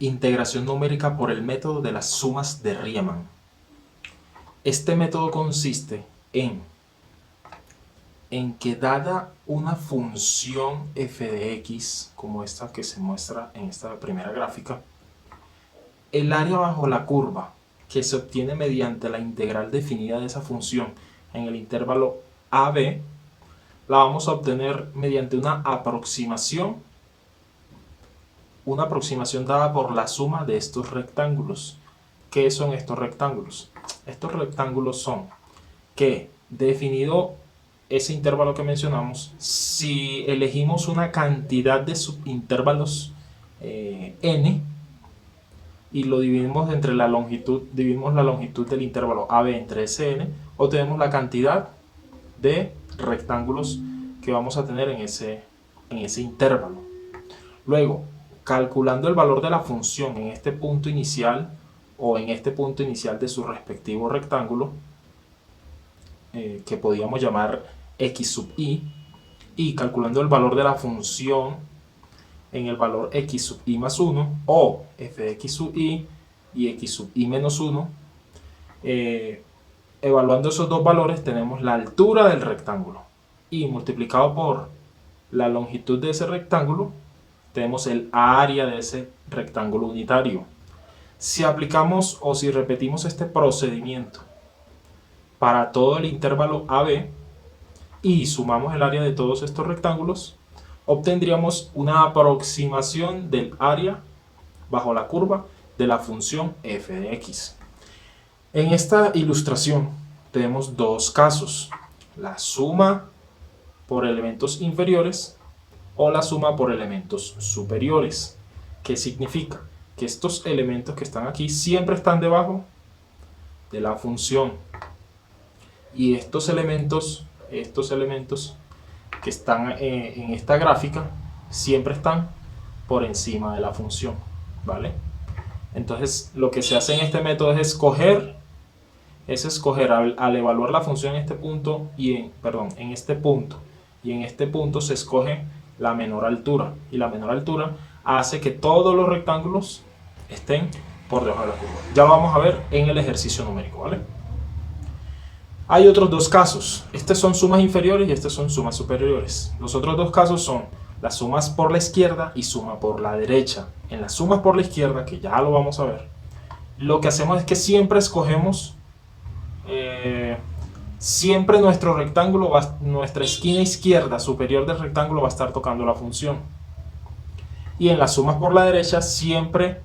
Integración numérica por el método de las sumas de Riemann. Este método consiste en que dada una función f de x, como esta que se muestra en esta primera gráfica, el área bajo la curva que se obtiene mediante la integral definida de esa función en el intervalo AB, la vamos a obtener mediante una aproximación dada por la suma de estos rectángulos. ¿Qué son estos rectángulos? Estos rectángulos son que, definido ese intervalo que mencionamos, si elegimos una cantidad de subintervalos n y lo dividimos entre la longitud, dividimos la longitud del intervalo AB entre ese n, obtenemos la cantidad de rectángulos que vamos a tener en ese intervalo. Luego, calculando el valor de la función en este punto inicial o en este punto inicial de su respectivo rectángulo, que podríamos llamar x sub i, y calculando el valor de la función en el valor x sub i más 1 o f de x sub i y x sub i menos 1, evaluando esos dos valores tenemos la altura del rectángulo y multiplicado por la longitud de ese rectángulo tenemos el área de ese rectángulo unitario. Si aplicamos o si repetimos este procedimiento para todo el intervalo AB y sumamos el área de todos estos rectángulos, obtendríamos una aproximación del área bajo la curva de la función f de x. En esta ilustración tenemos dos casos: la suma por elementos inferiores o la suma por elementos superiores. ¿Qué significa? Que estos elementos que están aquí siempre están debajo de la función y estos elementos que están en esta gráfica siempre están por encima de la función, ¿vale? Entonces lo que se hace en este método es escoger al evaluar la función en este punto en este punto se escoge la menor altura, y la menor altura hace que todos los rectángulos estén por debajo de la curva. Ya lo vamos a ver en el ejercicio numérico, ¿vale? Hay otros dos casos. Estos son sumas inferiores y estos son sumas superiores. Los otros dos casos son las sumas por la izquierda y suma por la derecha. En las sumas por la izquierda, que ya lo vamos a ver, lo que hacemos es que siempre escogemos siempre nuestro rectángulo, nuestra esquina izquierda superior del rectángulo va a estar tocando la función. Y en las sumas por la derecha, siempre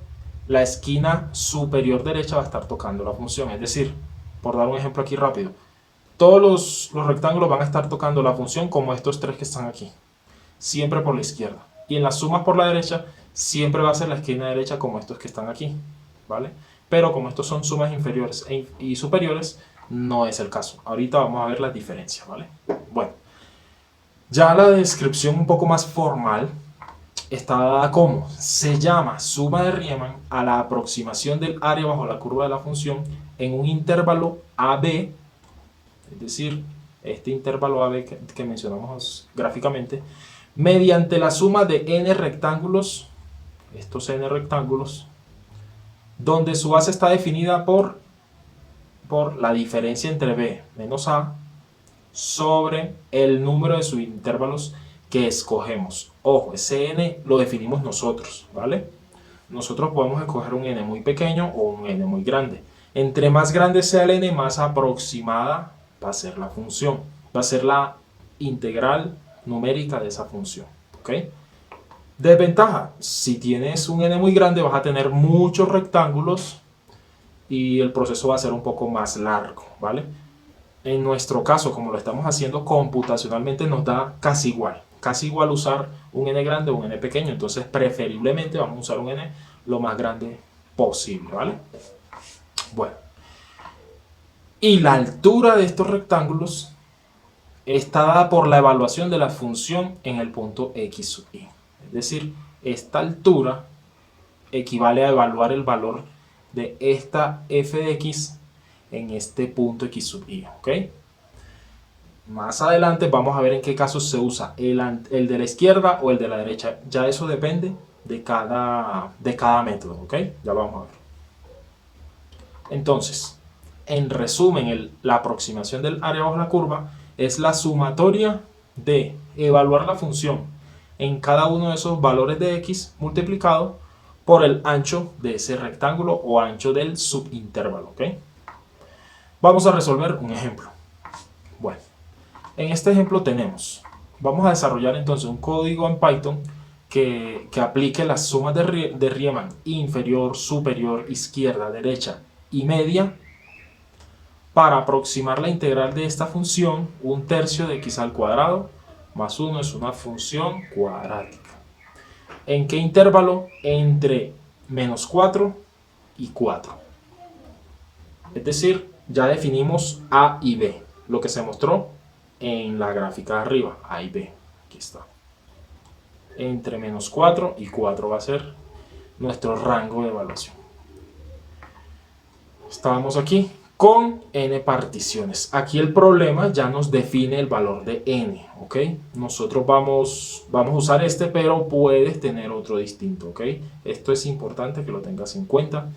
la esquina superior derecha va a estar tocando la función. Es decir, por dar un ejemplo aquí rápido, todos los rectángulos van a estar tocando la función como estos tres que están aquí, siempre por la izquierda. Y en las sumas por la derecha, siempre va a ser la esquina derecha como estos que están aquí, ¿vale? Pero como estos son sumas inferiores y superiores, no es el caso. Ahorita vamos a ver las diferencias, ¿vale? Bueno, ya la descripción un poco más formal está dada como: se llama suma de Riemann a la aproximación del área bajo la curva de la función en un intervalo AB, es decir, este intervalo AB que mencionamos gráficamente, mediante la suma de n rectángulos, estos n rectángulos, donde su base está definida por la diferencia entre b menos a sobre el número de subintervalos que escogemos. Ojo, ese n lo definimos nosotros, ¿vale? Nosotros podemos escoger un n muy pequeño o un n muy grande. Entre más grande sea el n, más aproximada va a ser la función, va a ser la integral numérica de esa función, ¿ok? Desventaja: si tienes un n muy grande vas a tener muchos rectángulos y el proceso va a ser un poco más largo, ¿vale? En nuestro caso, como lo estamos haciendo computacionalmente, nos da casi igual usar un n grande o un n pequeño. Entonces preferiblemente vamos a usar un n lo más grande posible, ¿vale? Bueno, y la altura de estos rectángulos está dada por la evaluación de la función en el punto x sub i. Es decir, esta altura equivale a evaluar el valor de esta f de x en este punto x sub i, ¿ok? Más adelante vamos a ver en qué casos se usa el de la izquierda o el de la derecha. Ya eso depende de cada método, ¿ok? Ya lo vamos a ver. Entonces, en resumen, la aproximación del área bajo la curva es la sumatoria de evaluar la función en cada uno de esos valores de x multiplicado por el ancho de ese rectángulo o ancho del subintervalo, ¿ok? Vamos a resolver un ejemplo. Bueno, en este ejemplo vamos a desarrollar entonces un código en Python que aplique las sumas de Riemann inferior, superior, izquierda, derecha y media para aproximar la integral de esta función. Un tercio de x al cuadrado más 1 es una función cuadrática. ¿En qué intervalo? Entre menos 4 y 4. Es decir, ya definimos a y b, lo que se mostró en la gráfica de arriba, a y b. Aquí está. Entre menos 4 y 4 va a ser nuestro rango de evaluación. Estábamos aquí con n particiones. Aquí el problema ya nos define el valor de n, ¿ok? Nosotros vamos a usar este, pero puedes tener otro distinto, ¿ok? Esto es importante que lo tengas en cuenta.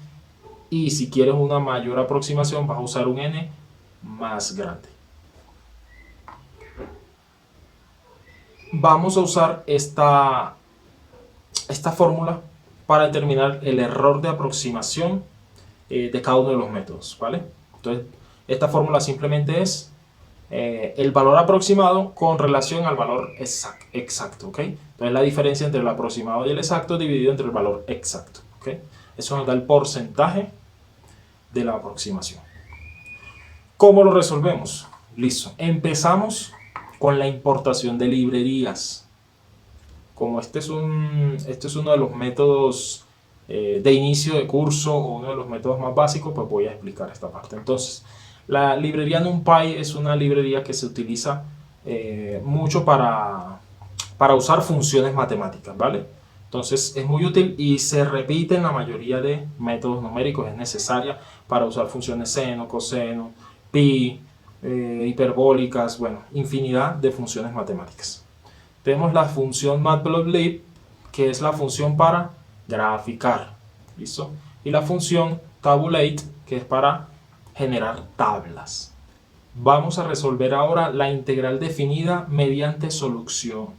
Y si quieres una mayor aproximación, vas a usar un n más grande. Vamos a usar esta fórmula para determinar el error de aproximación de cada uno de los métodos, ¿vale? Entonces, esta fórmula simplemente es el valor aproximado con relación al valor exacto, ¿ok? Entonces, la diferencia entre el aproximado y el exacto dividido entre el valor exacto, ¿ok? Eso nos da el porcentaje de la aproximación. ¿Cómo lo resolvemos? Listo. Empezamos con la importación de librerías. Como este es uno de los métodos de inicio de curso o uno de los métodos más básicos, pues voy a explicar esta parte. Entonces, la librería NumPy es una librería que se utiliza mucho para usar funciones matemáticas, ¿vale? Entonces es muy útil y se repite en la mayoría de métodos numéricos. Es necesaria para usar funciones seno, coseno, pi, hiperbólicas, bueno, infinidad de funciones matemáticas. Tenemos la función matplotlib, que es la función para graficar, ¿listo? Y la función tabulate, que es para generar tablas. Vamos a resolver ahora la integral definida mediante solución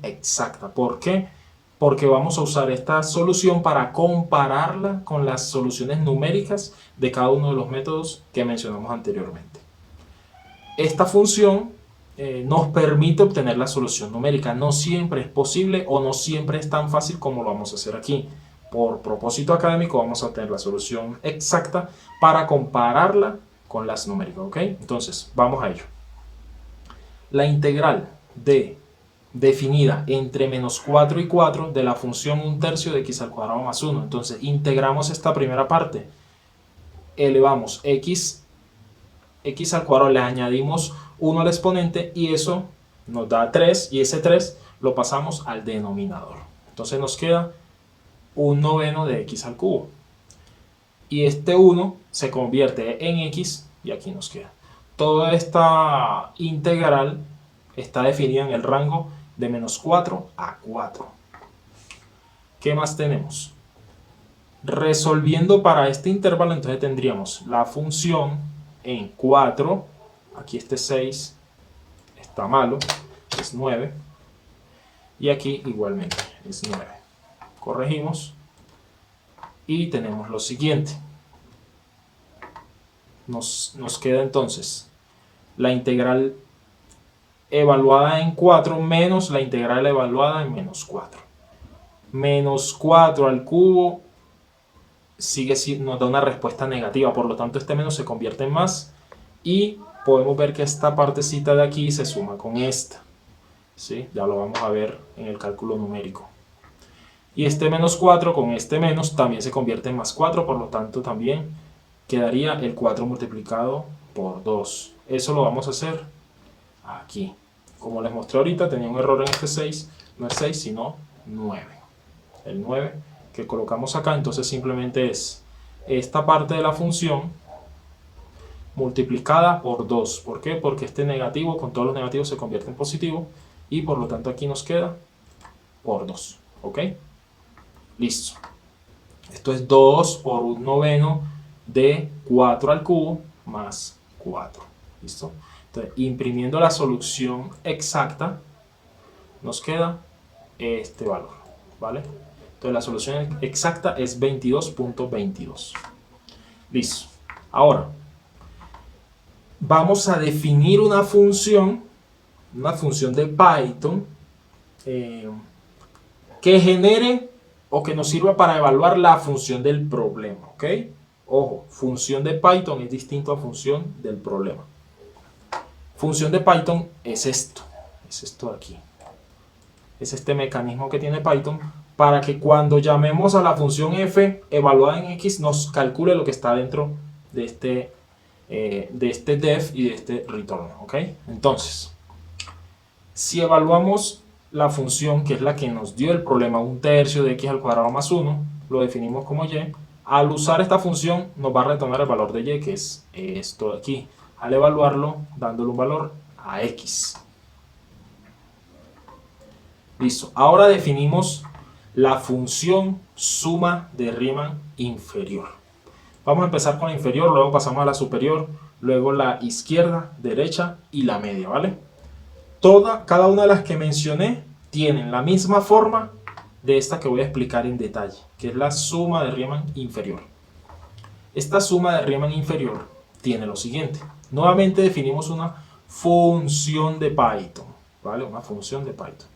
exacta. ¿Por qué? Porque vamos a usar esta solución para compararla con las soluciones numéricas de cada uno de los métodos que mencionamos anteriormente. Esta función nos permite obtener la solución numérica. No siempre es posible o no siempre es tan fácil como lo vamos a hacer aquí. Por propósito académico vamos a obtener la solución exacta para compararla con las numéricas, ¿ok? Entonces, vamos a ello. La integral definida entre menos 4 y 4 de la función un tercio de x al cuadrado más 1. Entonces, integramos esta primera parte. Elevamos x al cuadrado, le añadimos 1 al exponente y eso nos da 3 y ese 3 lo pasamos al denominador. Entonces nos queda 1/9 de x al cubo. Y este 1 se convierte en x y aquí nos queda. Toda esta integral está definida en el rango de menos 4 a 4. ¿Qué más tenemos? Resolviendo para este intervalo, entonces tendríamos la función en 4, aquí este 6 está malo, es 9, y aquí igualmente es 9. Corregimos y tenemos lo siguiente. Nos queda entonces la integral evaluada en 4 menos la integral evaluada en menos 4. Menos 4 al cubo nos da una respuesta negativa, por lo tanto este menos se convierte en más y podemos ver que esta partecita de aquí se suma con esta, ¿sí? Ya lo vamos a ver en el cálculo numérico. Y este menos 4 con este menos también se convierte en más 4, por lo tanto también quedaría el 4 multiplicado por 2. Eso lo vamos a hacer aquí. Como les mostré ahorita, tenía un error en este 6, no es 6 sino 9. El 9 que colocamos acá, entonces simplemente es esta parte de la función multiplicada por 2. ¿Por qué? Porque este negativo con todos los negativos se convierte en positivo y por lo tanto aquí nos queda por 2. ¿Ok? Listo. Esto es 2 por un noveno de 4 al cubo más 4. ¿Listo? Entonces, imprimiendo la solución exacta, nos queda este valor. ¿Vale? Entonces, la solución exacta es 22.22. Listo. Ahora, vamos a definir una función de Python que genere o que nos sirva para evaluar la función del problema, ¿ok? Ojo, función de Python es distinto a función del problema. Función de Python es esto de aquí. Es este mecanismo que tiene Python para que cuando llamemos a la función f evaluada en x nos calcule lo que está dentro de este def y de este return, ¿ok? Entonces, si evaluamos la función que es la que nos dio el problema, 1/3 de x al cuadrado más 1, lo definimos como y. Al usar esta función nos va a retornar el valor de y, que es esto de aquí, al evaluarlo dándole un valor a x. Listo, ahora definimos la función suma de Riemann inferior. Vamos a empezar con la inferior, luego pasamos a la superior, luego la izquierda, derecha y la media, ¿vale? Cada una de las que mencioné tienen la misma forma de esta que voy a explicar en detalle, que es la suma de Riemann inferior. Esta suma de Riemann inferior tiene lo siguiente. Nuevamente definimos una función de Python, ¿vale? Una función de Python.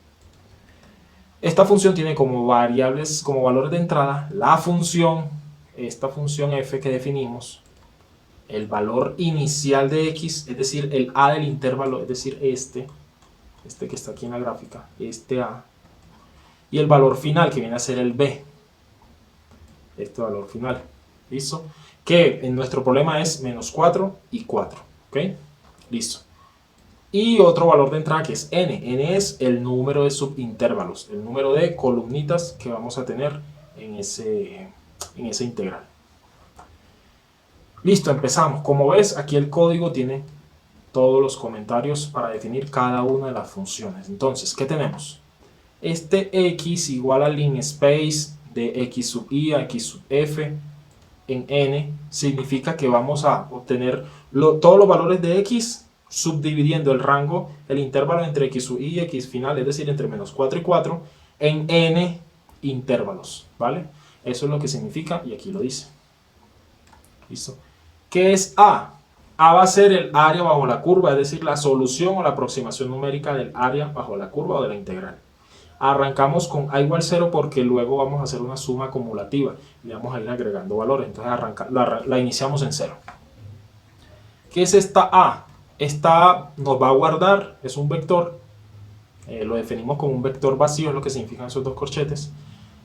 Esta función tiene como variables, como valores de entrada, la función, esta función f que definimos, el valor inicial de x, es decir, el a del intervalo, es decir, este que está aquí en la gráfica, este a, y el valor final que viene a ser el b, este valor final, ¿listo? Que en nuestro problema es menos 4 y 4, ¿ok? Listo. Y otro valor de entrada que es n. N es el número de subintervalos, el número de columnitas que vamos a tener en ese integral. Listo, empezamos. Como ves, aquí el código tiene todos los comentarios para definir cada una de las funciones. Entonces, ¿qué tenemos? Este x igual a linspace de x sub i a x sub f en n significa que vamos a obtener todos los valores de x subdividiendo el rango, el intervalo entre x sub i y x final, es decir, entre menos 4 y 4, en n intervalos, ¿vale? Eso es lo que significa y aquí lo dice. ¿Listo? ¿Qué es a? A va a ser el área bajo la curva, es decir, la solución o la aproximación numérica del área bajo la curva o de la integral. Arrancamos con a igual 0 porque luego vamos a hacer una suma acumulativa y vamos a ir agregando valores, entonces la iniciamos en 0. ¿Qué es esta a? Esta a nos va a guardar, es un vector, lo definimos como un vector vacío, es lo que significan esos dos corchetes,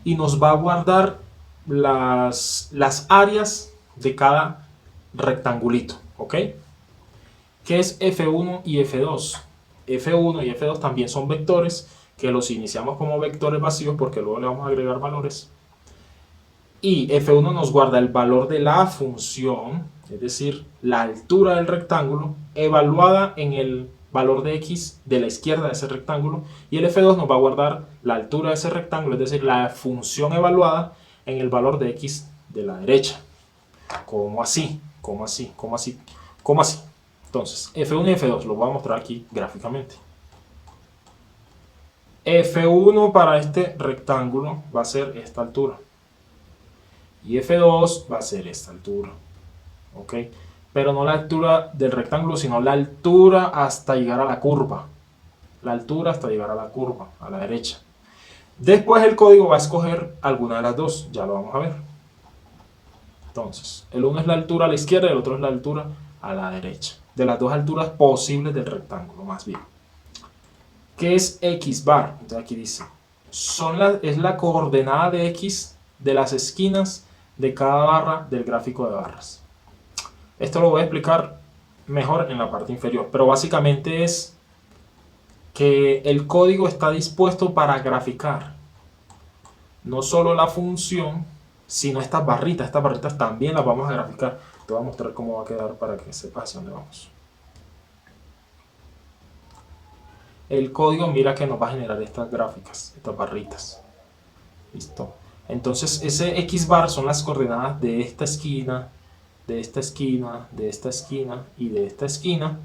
y nos va a guardar las áreas de cada rectangulito, ¿ok? ¿Qué es F1 y F2? F1 y F2 también son vectores que los iniciamos como vectores vacíos porque luego le vamos a agregar valores. Y F1 nos guarda el valor de la función, es decir, la altura del rectángulo evaluada en el valor de x de la izquierda de ese rectángulo, y el F2 nos va a guardar la altura de ese rectángulo, es decir, la función evaluada en el valor de x de la derecha. ¿Cómo así? ¿Cómo así? ¿Cómo así? ¿Cómo así? Entonces, F1 y F2 lo voy a mostrar aquí gráficamente. F1 para este rectángulo va a ser esta altura. Y F2 va a ser esta altura. ¿Ok? Pero no la altura del rectángulo, sino la altura hasta llegar a la curva. La altura hasta llegar a la curva, a la derecha. Después el código va a escoger alguna de las dos. Ya lo vamos a ver. Entonces, el uno es la altura a la izquierda y el otro es la altura a la derecha. De las dos alturas posibles del rectángulo, más bien. ¿Qué es x bar? Entonces aquí dice, es la coordenada de x de las esquinas de cada barra del gráfico de barras. Esto lo voy a explicar mejor en la parte inferior, pero básicamente es que el código está dispuesto para graficar no solo la función, sino estas barritas. Estas barritas también las vamos a graficar. Te voy a mostrar cómo va a quedar para que sepas hacia dónde vamos. El código, mira que nos va a generar estas gráficas, estas barritas. ¿Listo? Entonces ese X bar son las coordenadas de esta esquina, de esta esquina, de esta esquina y de esta esquina,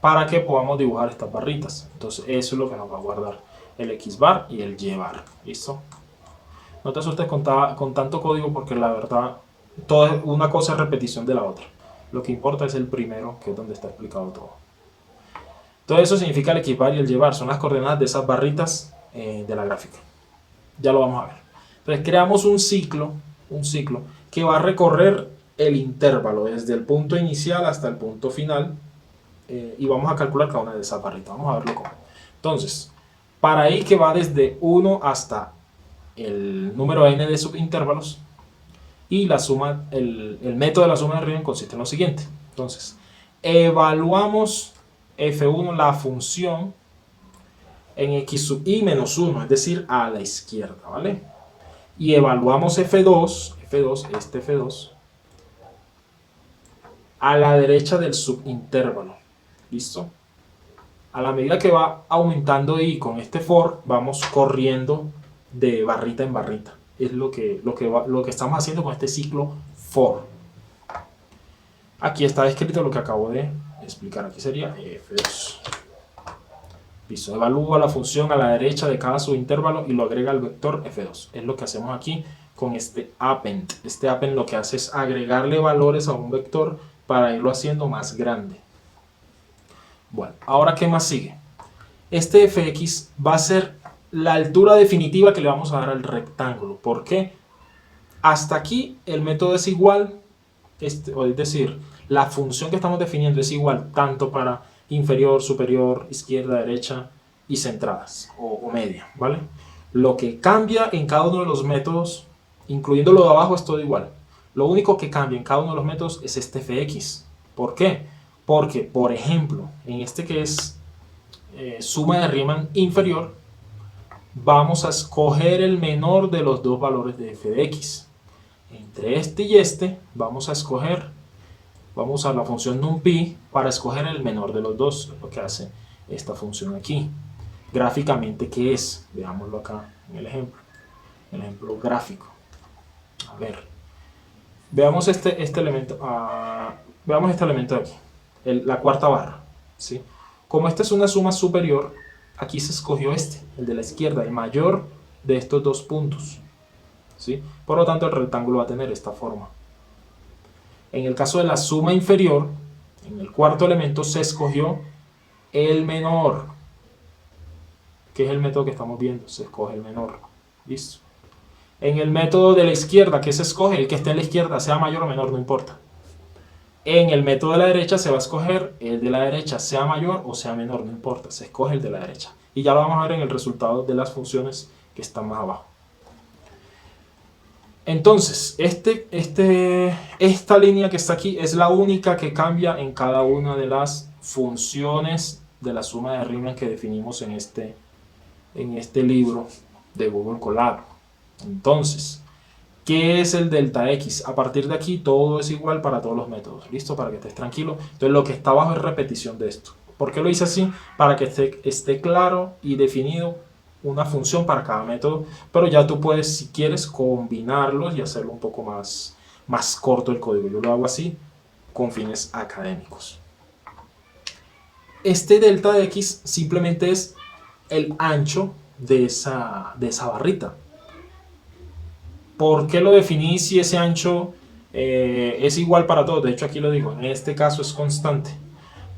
para que podamos dibujar estas barritas. Entonces eso es lo que nos va a guardar el X bar y el Y bar. ¿Listo? No te asustes con tanto código, porque la verdad una cosa es repetición de la otra. Lo que importa es el primero, que es donde está explicado todo. Todo eso significa el X bar y el Y bar. Son las coordenadas de esas barritas de la gráfica. Ya lo vamos a ver. Entonces creamos un ciclo que va a recorrer el intervalo desde el punto inicial hasta el punto final, y vamos a calcular cada una de esas barritas. Vamos a verlo cómo. Entonces, para i que va desde 1 hasta el número n de subintervalos, y la suma, el método de la suma de Riemann consiste en lo siguiente. Entonces, evaluamos f1, la función, en x sub i menos 1, es decir, a la izquierda, ¿vale? Y evaluamos f2, este f2, a la derecha del subintervalo. ¿Listo? A la medida que va aumentando i con este for, vamos corriendo de barrita en barrita. Es lo que estamos haciendo con este ciclo for. Aquí está escrito lo que acabo de explicar. Aquí sería f2. Listo. Evalúa la función a la derecha de cada subintervalo y lo agrega al vector f2. Es lo que hacemos aquí con este append. Este append lo que hace es agregarle valores a un vector para irlo haciendo más grande. Bueno, ahora ¿qué más sigue? Este fx va a ser la altura definitiva que le vamos a dar al rectángulo. ¿Por qué? Hasta aquí el método es igual, es decir, la función que estamos definiendo es igual tanto para inferior, superior, izquierda, derecha y centradas o media, ¿vale? Lo que cambia en cada uno de los métodos, incluyendo lo de abajo, es todo igual. Lo único que cambia en cada uno de los métodos es este fx. ¿Por qué? Porque, por ejemplo, en este que es suma de Riemann inferior, vamos a escoger el menor de los dos valores de f de x. Entre este y este vamos a usar la función numpy para escoger el menor de los dos, lo que hace esta función aquí. Gráficamente, ¿qué es? Veámoslo acá en el ejemplo gráfico. A ver, veamos este elemento, veamos este elemento de aquí, la cuarta barra, ¿sí? Como esta es una suma superior, aquí se escogió el de la izquierda, el mayor de estos dos puntos, ¿sí? Por lo tanto, el rectángulo va a tener esta forma. En el caso de la suma inferior, en el cuarto elemento se escogió el menor, que es el método que estamos viendo, se escoge el menor. ¿Listo? En el método de la izquierda, ¿qué se escoge? El que esté en la izquierda, sea mayor o menor, no importa. En el método de la derecha se va a escoger el de la derecha, sea mayor o sea menor, no importa, se escoge el de la derecha. Y ya lo vamos a ver en el resultado de las funciones que están más abajo. Entonces, esta línea que está aquí es la única que cambia en cada una de las funciones de la suma de Riemann que definimos en este libro de Google Colab. Entonces, ¿qué es el delta x? A partir de aquí todo es igual para todos los métodos. ¿Listo? Para que estés tranquilo. Entonces lo que está abajo es repetición de esto. ¿Por qué lo hice así? Para que esté claro y definido una función para cada método. Pero ya tú puedes, si quieres, combinarlos y hacerlo un poco más corto el código. Yo lo hago así con fines académicos. Este delta de x simplemente es el ancho de esa barrita. ¿Por qué lo definí si ese ancho es igual para todos? De hecho, aquí lo digo, en este caso es constante.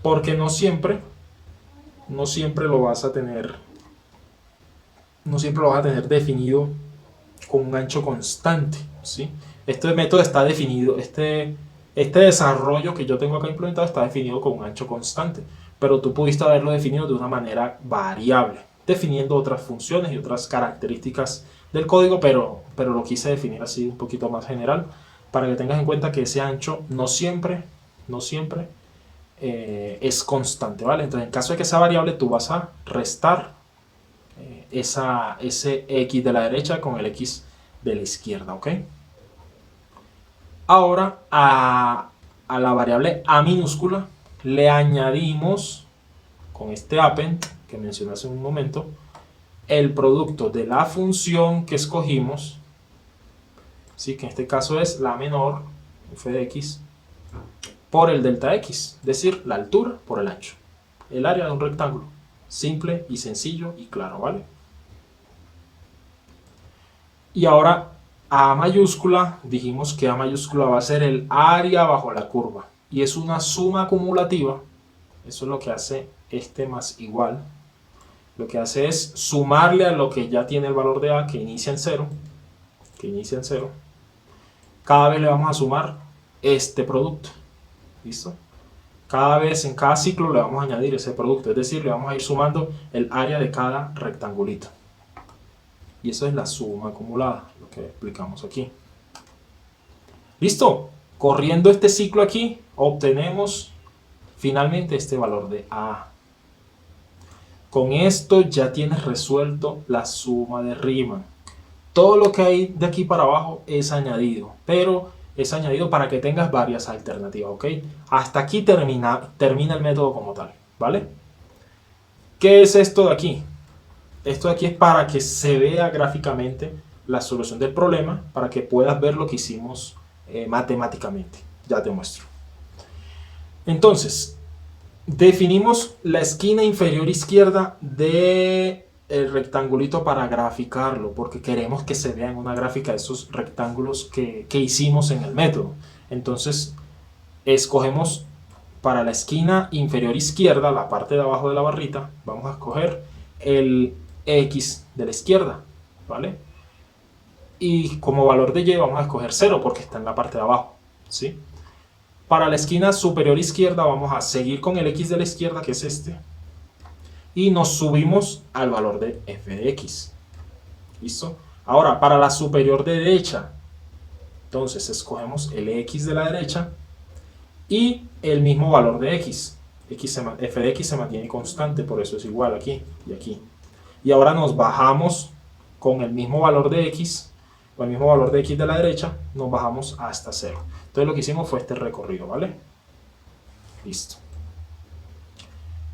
Porque no siempre lo vas a tener definido con un ancho constante, ¿sí? Este método está definido, este desarrollo que yo tengo acá implementado está definido con un ancho constante, pero tú pudiste haberlo definido de una manera variable, definiendo otras funciones y otras características del código, pero lo quise definir así un poquito más general, para que tengas en cuenta que ese ancho no siempre es constante, ¿vale? Entonces, en caso de que sea variable, tú vas a restar ese x de la derecha con el x de la izquierda, ¿ok? Ahora a la variable a minúscula le añadimos con este append que mencioné hace un momento el producto de la función que escogimos, ¿sí? Que en este caso es la menor, f de x, por el delta x, es decir, la altura por el ancho, el área de un rectángulo, simple y sencillo y claro, ¿vale? Y ahora a mayúscula, dijimos que a mayúscula va a ser el área bajo la curva, y es una suma acumulativa. Eso es lo que hace este más igual. Lo que hace es sumarle a lo que ya tiene el valor de a, que inicia en 0, cada vez le vamos a sumar este producto. ¿Listo? Cada vez, en cada ciclo, le vamos a añadir ese producto, es decir, le vamos a ir sumando el área de cada rectangulito. Y eso es la suma acumulada, lo que explicamos aquí. ¿Listo? Corriendo este ciclo aquí, obtenemos finalmente este valor de a. Con esto ya tienes resuelto la suma de Riemann. Todo lo que hay de aquí para abajo es añadido, pero es añadido para que tengas varias alternativas, ¿ok? Hasta aquí termina el método como tal, ¿vale? ¿Qué es esto de aquí? Esto de aquí es para que se vea gráficamente la solución del problema, para que puedas ver lo que hicimos matemáticamente. Ya te muestro. Entonces, definimos la esquina inferior izquierda del rectangulito para graficarlo, porque queremos que se vea en una gráfica esos rectángulos que hicimos en el método. Entonces, escogemos para la esquina inferior izquierda, la parte de abajo de la barrita, vamos a escoger el x de la izquierda, ¿vale? Y como valor de y vamos a escoger 0 porque está en la parte de abajo, ¿sí? Para la esquina superior izquierda vamos a seguir con el x de la izquierda, que es este, y nos subimos al valor de f de x. ¿Listo? Ahora, para la superior de derecha, entonces escogemos el x de la derecha y el mismo valor de x. F de x se mantiene constante, por eso es igual aquí y aquí. Y ahora nos bajamos con el mismo valor de x, o el mismo valor de x de la derecha, nos bajamos hasta 0. Entonces lo que hicimos fue este recorrido, ¿vale? Listo.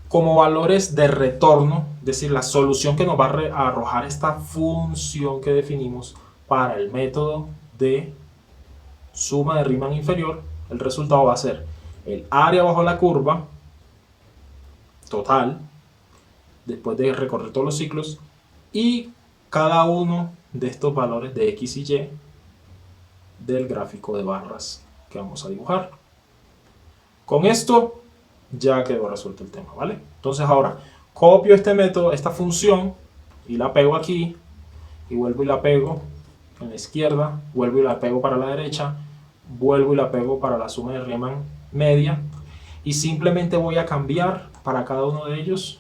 Como valores de retorno, es decir, la solución que nos va a arrojar esta función que definimos para el método de suma de Riemann inferior, el resultado va a ser el área bajo la curva total, después de recorrer todos los ciclos, y cada uno de estos valores de x y y del gráfico de barras que vamos a dibujar. Con esto ya quedó resuelto el tema, ¿vale? Entonces ahora copio este método, esta función, y la pego aquí, y vuelvo y la pego en la izquierda, vuelvo y la pego para la derecha, vuelvo y la pego para la suma de Riemann media, y simplemente voy a cambiar para cada uno de ellos,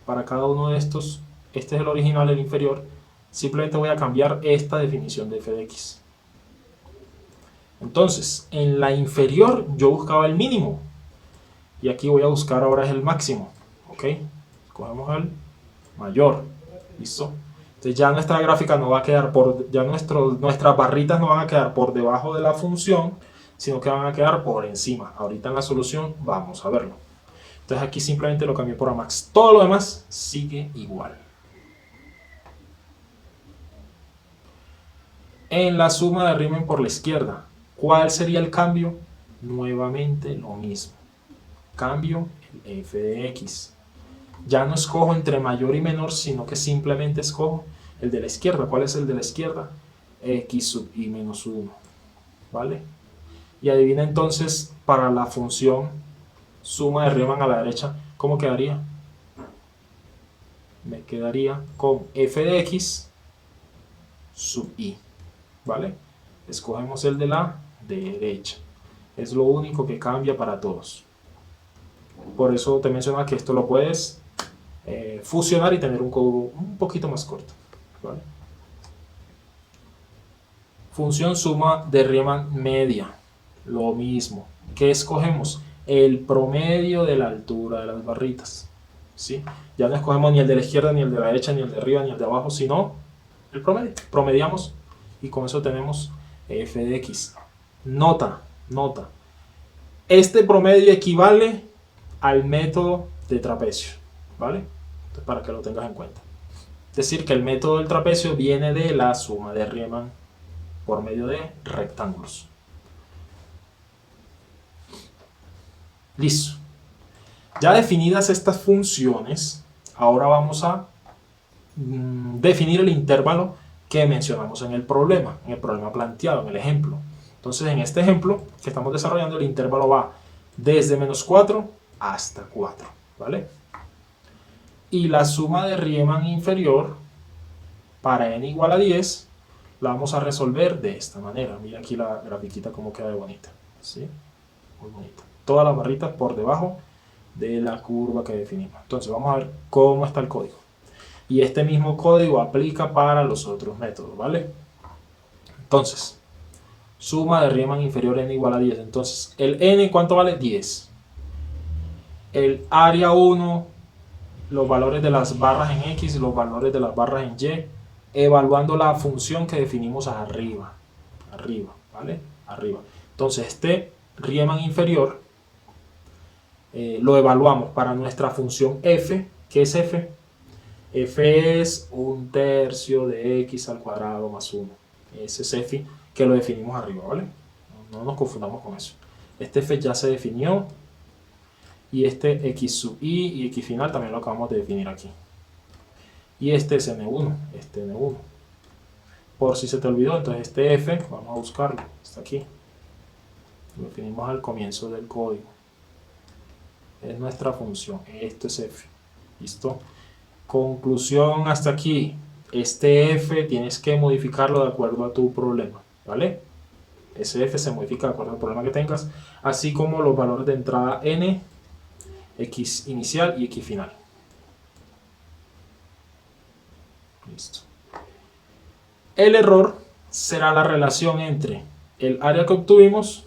para cada uno de estos, este es el original, el inferior, simplemente voy a cambiar esta definición de f de x. Entonces, en la inferior yo buscaba el mínimo, y aquí voy a buscar ahora es el máximo, ¿ok? Cogemos el mayor, ¿listo? Entonces ya nuestra gráfica no va a quedar nuestras barritas no van a quedar por debajo de la función, sino que van a quedar por encima. Ahorita en la solución vamos a verlo. Entonces aquí simplemente lo cambié por Amax. Todo lo demás sigue igual. En la suma de Riemann por la izquierda, ¿cuál sería el cambio? Nuevamente lo mismo. Cambio el f de x. Ya no escojo entre mayor y menor, sino que simplemente escojo el de la izquierda. ¿Cuál es el de la izquierda? X sub i menos 1. ¿Vale? Y adivina entonces, para la función suma de Riemann a la derecha, ¿cómo quedaría? Me quedaría con f de x sub i. ¿Vale? Escogemos el de la derecha. Es lo único que cambia para todos. Por eso te mencionaba que esto lo puedes fusionar y tener un código un poquito más corto, ¿vale? Función suma de Riemann media, lo mismo. ¿Qué escogemos? El promedio de la altura de las barritas, ¿sí? Ya no escogemos ni el de la izquierda, ni el de la derecha, ni el de arriba, ni el de abajo, sino el promedio. Promediamos y con eso tenemos f de x. Nota. Este promedio equivale al método de trapecio, ¿vale? Entonces, para que lo tengas en cuenta. Es decir, que el método del trapecio viene de la suma de Riemann por medio de rectángulos. Listo. Ya definidas estas funciones, ahora vamos a definir el intervalo que mencionamos en el problema planteado, en el ejemplo. Entonces, en este ejemplo que estamos desarrollando, el intervalo va desde menos 4 hasta 4, ¿vale? Y la suma de Riemann inferior para n igual a 10 la vamos a resolver de esta manera. Mira aquí la grafiquita como queda de bonita, ¿sí? Muy bonita. Todas las barritas por debajo de la curva que definimos. Entonces vamos a ver cómo está el código. Y este mismo código aplica para los otros métodos, ¿vale? Entonces, suma de Riemann inferior n igual a 10. Entonces, el n, ¿cuánto vale? 10. El área 1, los valores de las barras en x, los valores de las barras en y, evaluando la función que definimos arriba, ¿vale? Arriba. Entonces, este Riemann inferior lo evaluamos para nuestra función f. ¿Qué es f? F es 1/3 de x al cuadrado más 1. Ese es f que lo definimos arriba, ¿vale? No nos confundamos con eso. Este f ya se definió. Y este x sub i y x final también lo acabamos de definir aquí. Y este es n1, este n1. Por si se te olvidó, entonces este f, vamos a buscarlo, está aquí. Lo definimos al comienzo del código. Es nuestra función, esto es f. ¿Listo? Conclusión hasta aquí. Este f tienes que modificarlo de acuerdo a tu problema, ¿vale? Ese f se modifica de acuerdo al problema que tengas, así como los valores de entrada n, x inicial y x final. Listo. El error será la relación entre el área que obtuvimos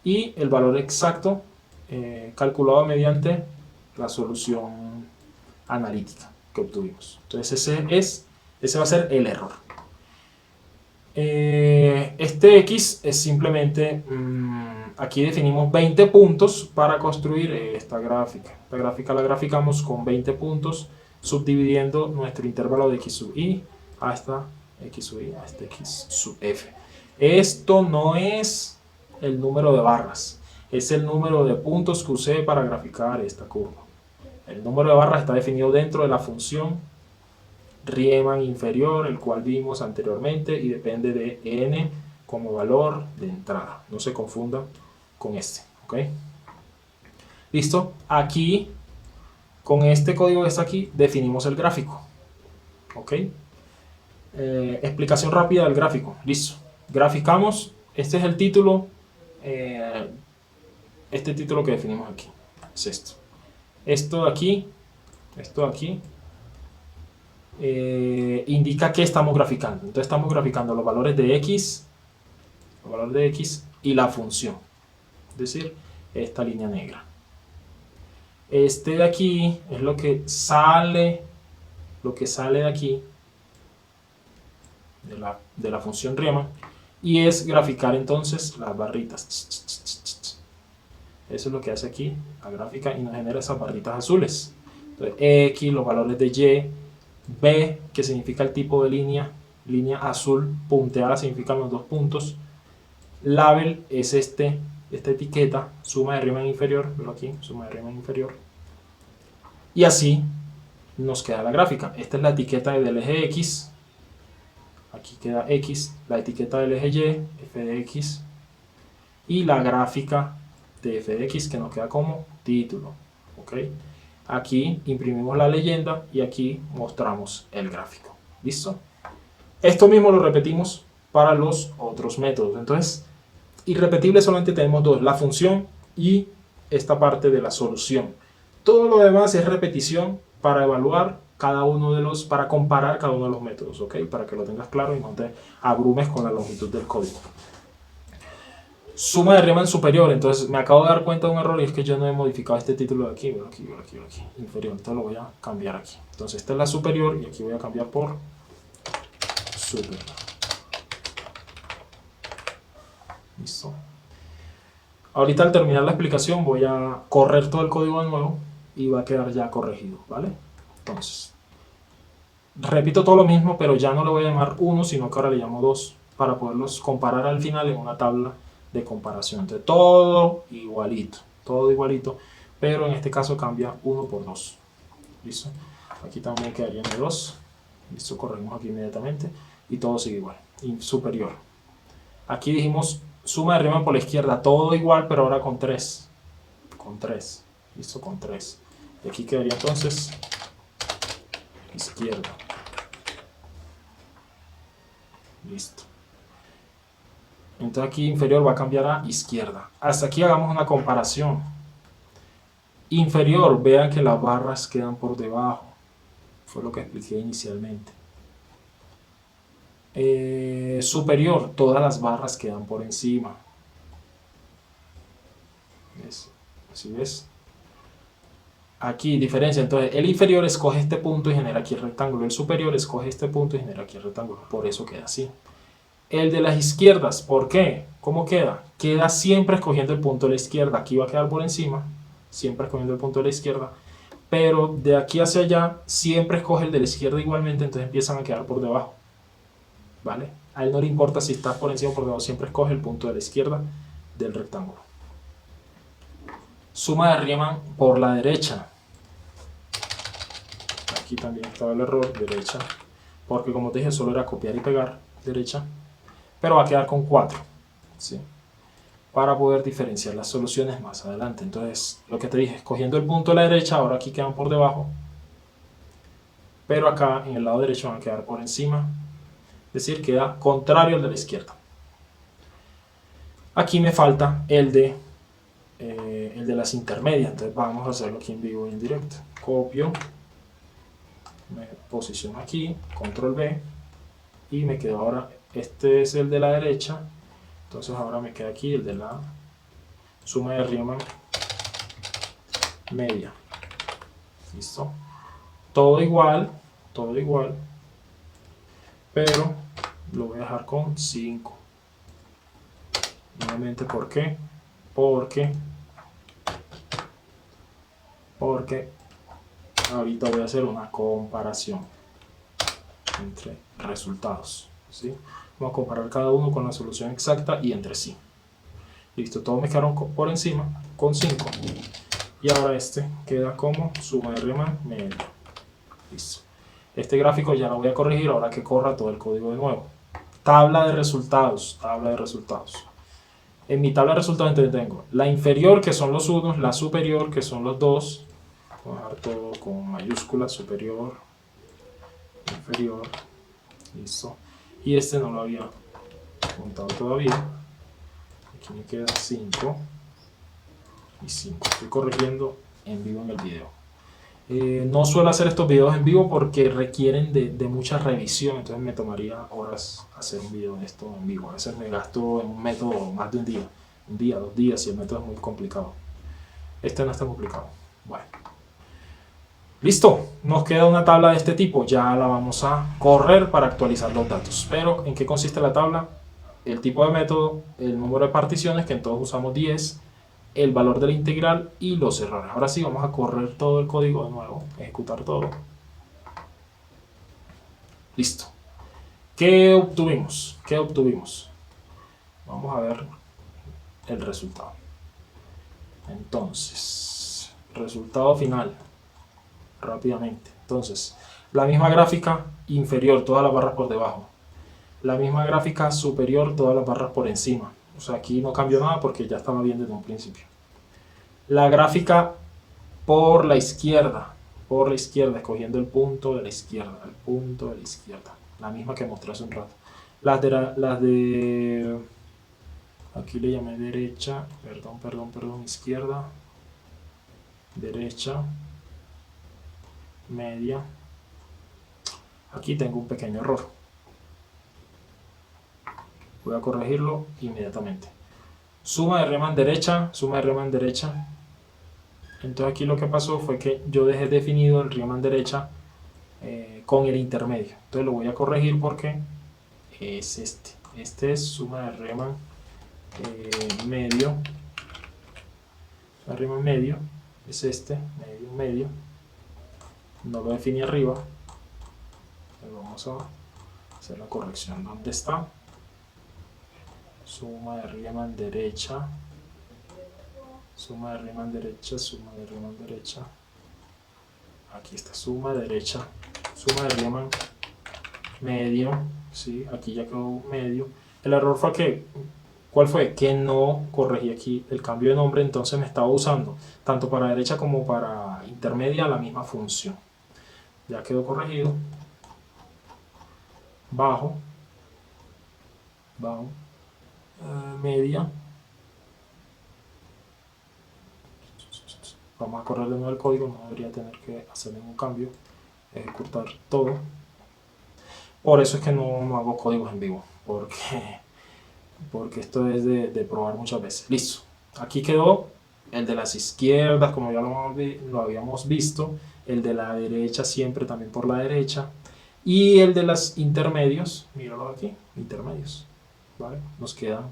y el valor exacto calculado mediante la solución analítica que obtuvimos. Entonces ese va a ser el error. Este x es simplemente, aquí definimos 20 puntos para construir esta gráfica. Esta gráfica la graficamos con 20 puntos, subdividiendo nuestro intervalo de x sub i hasta x sub i hasta x sub f. Esto no es el número de barras, es el número de puntos que usé para graficar esta curva. El número de barras está definido dentro de la función Riemann inferior, el cual vimos anteriormente, y depende de n como valor de entrada. No se confunda con este, ¿ok? Listo. Aquí, con este código que está aquí, definimos el gráfico, ¿ok? Explicación rápida del gráfico. Listo. Graficamos. Este es el título. Este título que definimos aquí es esto. Esto de aquí indica que estamos graficando. Entonces estamos graficando los valores de x y la función, es decir, esta línea negra. Este de aquí es lo que sale de aquí de la función Riemann, y es graficar entonces las barritas. Eso es lo que hace aquí la gráfica y nos genera esas barritas azules. Entonces x, los valores de y, b, que significa el tipo de línea azul punteada, significan los dos puntos. Label es esta etiqueta, suma de Riemann inferior, velo aquí, suma de Riemann inferior. Y así nos queda la gráfica. Esta es la etiqueta del eje x, aquí queda x, la etiqueta del eje y, f de x, y la gráfica de f de x que nos queda como título, ¿ok? Aquí imprimimos la leyenda y aquí mostramos el gráfico. ¿Listo? Esto mismo lo repetimos para los otros métodos. Entonces, irrepetible solamente tenemos dos, la función y esta parte de la solución. Todo lo demás es repetición para evaluar cada uno de los, para comparar cada uno de los métodos, ¿ok? Para que lo tengas claro y no te abrumes con la longitud del código. Suma de Riemann superior, entonces me acabo de dar cuenta de un error y es que yo no he modificado este título de aquí, inferior, entonces lo voy a cambiar aquí. Entonces esta es la superior y aquí voy a cambiar por superior. Listo. Ahorita al terminar la explicación voy a correr todo el código de nuevo y va a quedar ya corregido, ¿vale? Entonces, repito todo lo mismo, pero ya no le voy a llamar 1, sino que ahora le llamo 2, para poderlos comparar al final en una tabla de comparación. Entonces, todo igualito, pero en este caso cambia 1 por 2. ¿Listo? Aquí también quedaría en 2. Listo, corregimos aquí inmediatamente y todo sigue igual, superior. Aquí dijimos suma de Riemann por la izquierda, todo igual, pero ahora con 3. Con 3. Listo, con 3. Y aquí quedaría entonces izquierda. Listo. Entonces aquí inferior va a cambiar a izquierda. Hasta aquí hagamos una comparación. Inferior, vean que las barras quedan por debajo. Fue lo que expliqué inicialmente. Superior, todas las barras quedan por encima. ¿Ves? ¿Así ves? Aquí diferencia, entonces el inferior escoge este punto y genera aquí el rectángulo, el superior escoge este punto y genera aquí el rectángulo, por eso queda así. El de las izquierdas, ¿por qué? ¿Cómo queda? Queda siempre escogiendo el punto de la izquierda, aquí va a quedar por encima, siempre escogiendo el punto de la izquierda, pero de aquí hacia allá siempre escoge el de la izquierda igualmente, entonces empiezan a quedar por debajo, ¿vale? A él no le importa si está por encima o por debajo, siempre escoge el punto de la izquierda del rectángulo. Suma de Riemann por la derecha. Aquí también estaba el error, derecha, porque como te dije solo era copiar y pegar, derecha, pero va a quedar con 4, ¿sí? Para poder diferenciar las soluciones más adelante. Entonces, lo que te dije, escogiendo el punto de la derecha, ahora aquí quedan por debajo, pero acá en el lado derecho van a quedar por encima, es decir, queda contrario al de la izquierda. Aquí me falta el de las intermedias, entonces vamos a hacerlo aquí en vivo y en directo. Copio, me posiciono aquí, control B, y me quedo ahora, este es el de la derecha, entonces ahora me queda aquí el de la suma de Riemann media. Listo, todo igual, pero lo voy a dejar con 5. Nuevamente, ¿por qué? Porque ahorita voy a hacer una comparación entre resultados, ¿sí? Vamos a comparar cada uno con la solución exacta y entre sí. Listo, todos me quedaron por encima con 5. Y ahora este queda como suma de Riemann media. Listo. Este gráfico ya lo voy a corregir ahora que corra todo el código de nuevo. Tabla de resultados, En mi tabla de resultados tengo la inferior, que son los 1, la superior, que son los 2. Voy a dejar todo con mayúsculas, superior, inferior, listo. Y este no lo había montado todavía. Aquí me queda 5 y 5. Estoy corrigiendo en vivo en el video. No suelo hacer estos videos en vivo porque requieren de mucha revisión, entonces me tomaría horas hacer un video de esto en vivo. A veces me gasto en un método más de un día, 2 días, si el método es muy complicado. Este no es tan complicado. Bueno, listo, nos queda una tabla de este tipo, ya la vamos a correr para actualizar los datos. Pero ¿en qué consiste la tabla? El tipo de método, el número de particiones, que en todos usamos 10, el valor de la integral y los errores. Ahora sí, vamos a correr todo el código de nuevo, ejecutar todo. Listo. ¿Qué obtuvimos? Vamos a ver el resultado. Entonces, resultado final, rápidamente. Entonces, la misma gráfica inferior, todas las barras por debajo. La misma gráfica superior, todas las barras por encima. O sea, aquí no cambió nada porque ya estaba bien desde un principio. La gráfica por la izquierda, escogiendo el punto de la izquierda, la misma que mostré hace un rato. Las de aquí le llamé derecha, perdón, izquierda, derecha, media. Aquí tengo un pequeño error. Voy a corregirlo inmediatamente. Suma de Riemann derecha. Entonces aquí lo que pasó fue que yo dejé definido el Riemann derecha con el intermedio. Entonces lo voy a corregir porque es este. Este es suma de Riemann medio. Riemann medio. es este, medio, no lo definí arriba. Vamos a hacer la corrección. ¿Dónde está? Suma de Riemann derecha, suma de Riemann derecha, suma de Riemann derecha. Aquí está, suma derecha, suma de Riemann medio, ¿sí? Aquí ya quedó medio. El error fue que, ¿cuál fue? Que no corregí aquí el cambio de nombre, entonces me estaba usando tanto para derecha como para intermedia la misma función. Ya quedó corregido. Bajo, media. Vamos a correr de nuevo el código, no debería tener que hacer ningún cambio, ejecutar todo. Por eso es que no hago códigos en vivo, porque esto es de probar muchas veces. Listo, aquí quedó el de las izquierdas, como ya lo habíamos visto, el de la derecha siempre también por la derecha, y el de los intermedios, míralo aquí, intermedios, ¿vale? Nos quedan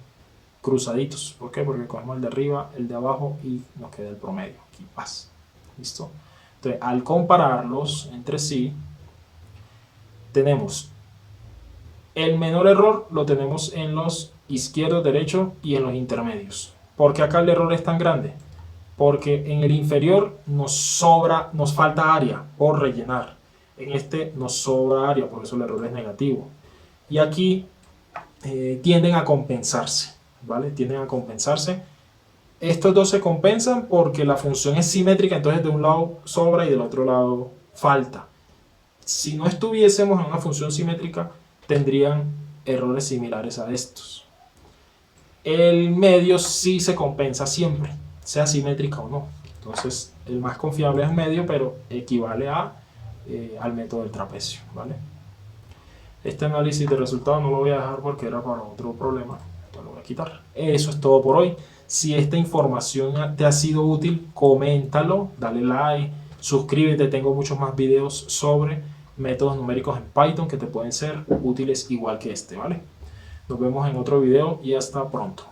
cruzaditos. ¿Por qué? Porque cogemos el de arriba, el de abajo y nos queda el promedio. Aquí, paz. ¿Listo? Entonces, al compararlos entre sí, tenemos el menor error, lo tenemos en los izquierdos, derechos y en los intermedios. ¿Por qué acá el error es tan grande? Porque en el inferior nos falta área por rellenar. En este nos sobra área, por eso el error es negativo. Y aquí tienden a compensarse, ¿vale? Tienden a compensarse. Estos dos se compensan porque la función es simétrica, entonces de un lado sobra y del otro lado falta. Si no estuviésemos en una función simétrica, tendrían errores similares a estos. El medio sí se compensa siempre, sea simétrica o no. Entonces, el más confiable es el medio, pero equivale al método del trapecio, ¿vale? Este análisis de resultados no lo voy a dejar porque era para otro problema. Lo voy a quitar. Eso es todo por hoy. Si esta información te ha sido útil, coméntalo, dale like, suscríbete. Tengo muchos más videos sobre métodos numéricos en Python que te pueden ser útiles igual que este, ¿vale? Nos vemos en otro video y hasta pronto.